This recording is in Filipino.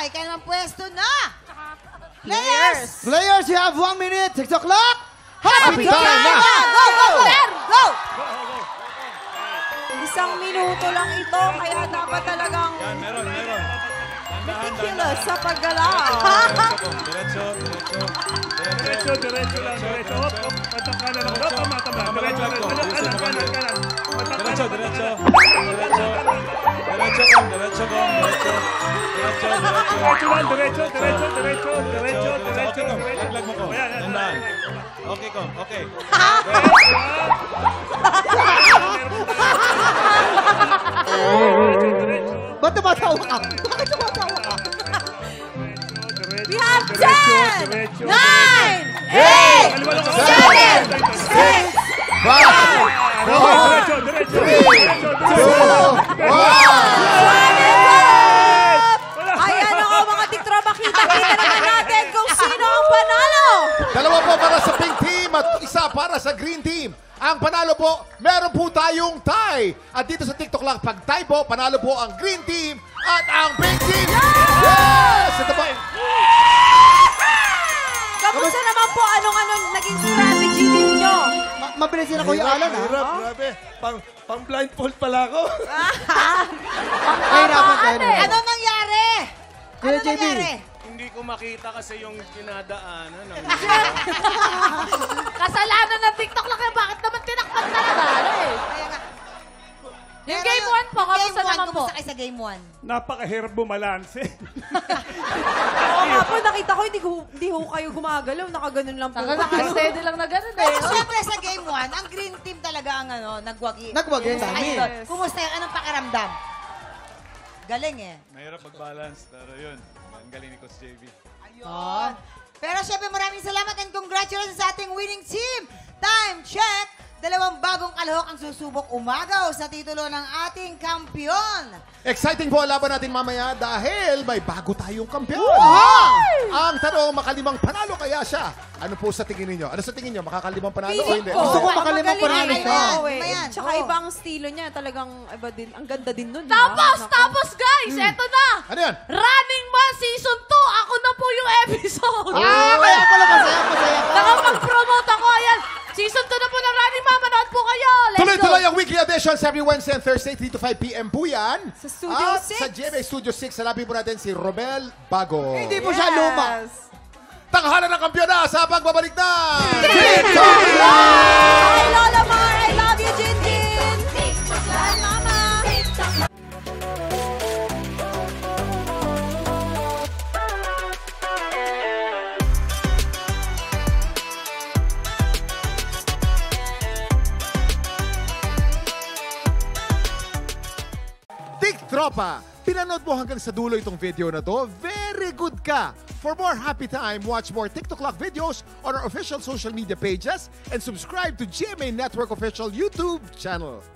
Kaya naman pwesto na. Players! Players, you have 1 minute. TikTok clock. Happy time na! Go! Isang minuto lang ito, kaya dapat talagang Yan, meron. meticulous sa paggalaw. Diretso. Diretso lang. Hop. Patak kanan ako. Tama. Diretso. Kanan. Patak kanan. Diretso. Diretso. Laglag mo ko. Tandaan. Okay, Kom. Okay. Ba't tumatawa ka? Bakit tumatawa ka? We have 10, 9, 8, 7, 6, 5, 4, 3, 2, 1. Ayan ako mga tiktropa, kita-kita naman natin kung sino ang panalo. Dalawa po para sa pink team at isa para sa green team. Ang panalo po, meron po tayong tie. At dito sa TikTok lang, pag tie po, panalo po ang green team at ang pink team. Yes! Ito po. Kamusta naman po? Anong naging strategy ninyo? Mabilis na Kuya Alan, ha? Grabe. Pang blindfold pala ako. Kahirapan tayo. Ano nangyari? Kuya JB. Hindi ko makita kasi yung dinadaanan. Kasalanan ng TikTok lang kayo. Bakit naman tinakpan talaga? Yung game 1 po, kamusta naman po? Kumusta kayo sa game 1? Napakahirap bumalanse. Oo nga po, nakita ko, hindi ho kayo gumagalaw. Nakaganon lang po. Naka-steady lang na ganun eh. Pero siyempre sa game 1, ang green team talaga ang nagwagi. Nagwagi, Kumusta dami. kayo doon? Kumusta yung anong pakiramdam? Galing eh. Mahirap mag-balance, pero yun. Ang galing ni Coach JB. Ayun. Pero syempre maraming salamat and congratulations sa ating winning team. Time check! 2 bagong kalahok ang susubok umagaw sa titulo ng ating kampiyon. Exciting po ang laban natin mamaya dahil may bago tayong kampiyon. Ang tanong, makalimang panalo kaya siya? Ano po sa tingin ninyo? Ano sa tingin nyo? Makakalimang panalo o hindi? Gusto ko makalimang panalo siya. Ayan. Tsaka ibang estilo niya, talagang iba din. Ang ganda din nun. Tapos guys, eto na! Ano yan? Running Man Season 2! Ako na po yung episode! Kaya pala masaya ka. Nakapag-promote ako, ayan! Season 2 na po ng Running Man, manood po kayo! Let's Tuloy-tuloy go! ang weekly editions every Wednesday and Thursday, 3 to 5 p.m. po yan. Sa Studio At 6. sa GMA Studio 6, salabi po natin si Romel Bago. Hindi po siya luma. Tanghalan ng kampiyon na sa pagbabalik na Hi, Lola Mar! I love you, Jinjin! Hi, Mama! Tropa, pinanood mo hanggang sa dulo itong video na to? Very good ka! For more happy time, watch more TikTok Lock videos on our official social media pages and subscribe to GMA Network official YouTube channel.